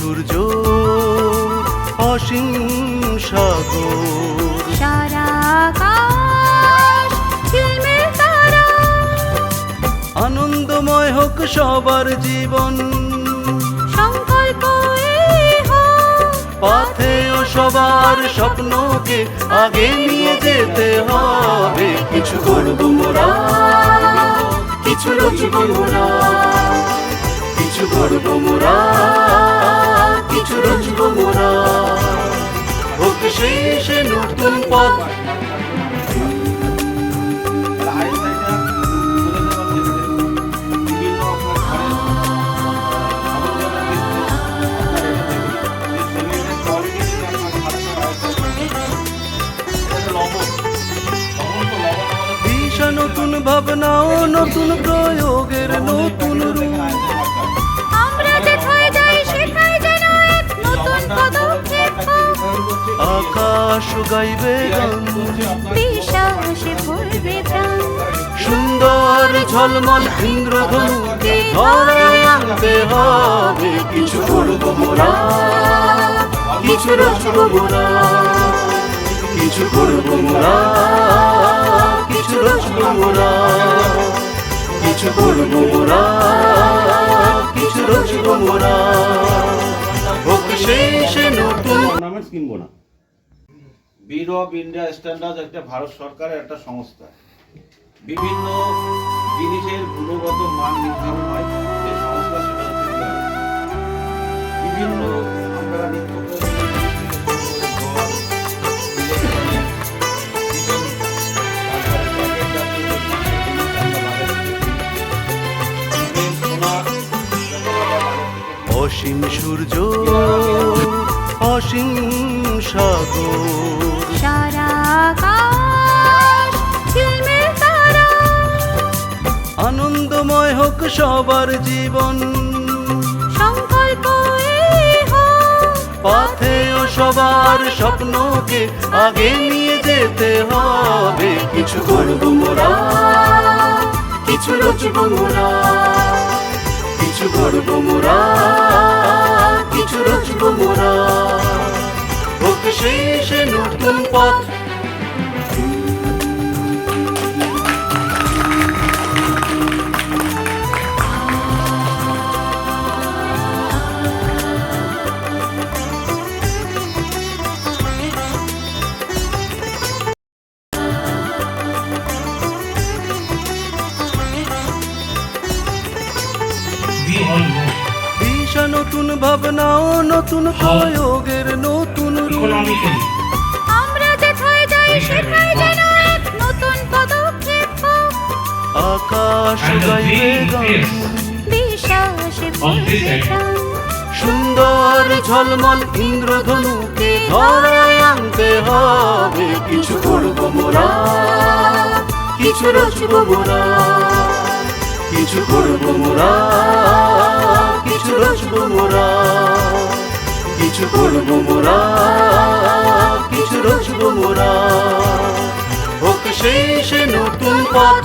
সূর্য অসীম সাগর, সারা আকাশ ঝিলমিল তারা, আনন্দময় হোক সবার জীবন, সংকল্প এই হোক পথে ও সবার স্বপ্নকে আগে নিয়ে যেতে হবে। কিছু করব মোরা, কিছু রচব মোরা, কিছু করব মোরা, কিছু রচব মোরা, হোক শেষে নতুন পথ। দিশা নতুন ভাবনা ও নতুন প্রয়োগের নতুন রূপ, আমরা যেথায় যাই সেথায় যেন এক নতুন পদক্ষেপ হোক। আকাশ গাইবে গান, বিশ্বাসে ভরবে প্রাণ, সুন্দর ঝলমল ইন্দ্রধনুকে ধরায় আনতে হবে। কিছু করব মোরা, কিছু রচব মোরা, কিছু করব মোরা, কিছু রচব মোরা, কিছু করব মোরা, কিছু রচব মোরা, হোক শেষে নতুন। টুর্নামেন্ট কিনবো না। ব্যুরো অফ ইন্ডিয়া স্ট্যান্ডার্ড একটা ভারত সরকারের একটা সংস্থা, বিভিন্ন জিনিসের গুণগত মান নির্ধারণ হয় যে সংস্থা, সেটা হচ্ছে বিভিন্ন আমরা নিত্য অসীম সূর্য অসীম সাগর, সারা আকাশ ঝিলমিল তারা, আনন্দময় হোক সবার জীবন, সংকল্প এই হোক পথে ও সবার স্বপ্নকে আগে নিয়ে যেতে হবে। কিছু করব মোরা, কিছু রচব মোরা, কিছু করব মোরা, কিছু রচব মোরা, হোক শেষে নতুন পথ। দিশা নতুন ভাবনা ও নতুন প্রয়োগের নতুন রূপ, আমরা যেথায় যাই সেথায় যেন এক নতুন পদক্ষেপ হোক। আকাশ গাইবে গান, বিশ্বাসে ভরবে প্রাণ, সুন্দর ঝলমল ইন্দ্রধনুকে ধরায় আনতে হবে। কিছু করব মোরা, কিছু রচব মোরা, কিছু করব মোরা, কিছু রচব মোরা, কিছু করব মোরা, কিছু রচব মোরা, হোক শেষে নতুন পথ।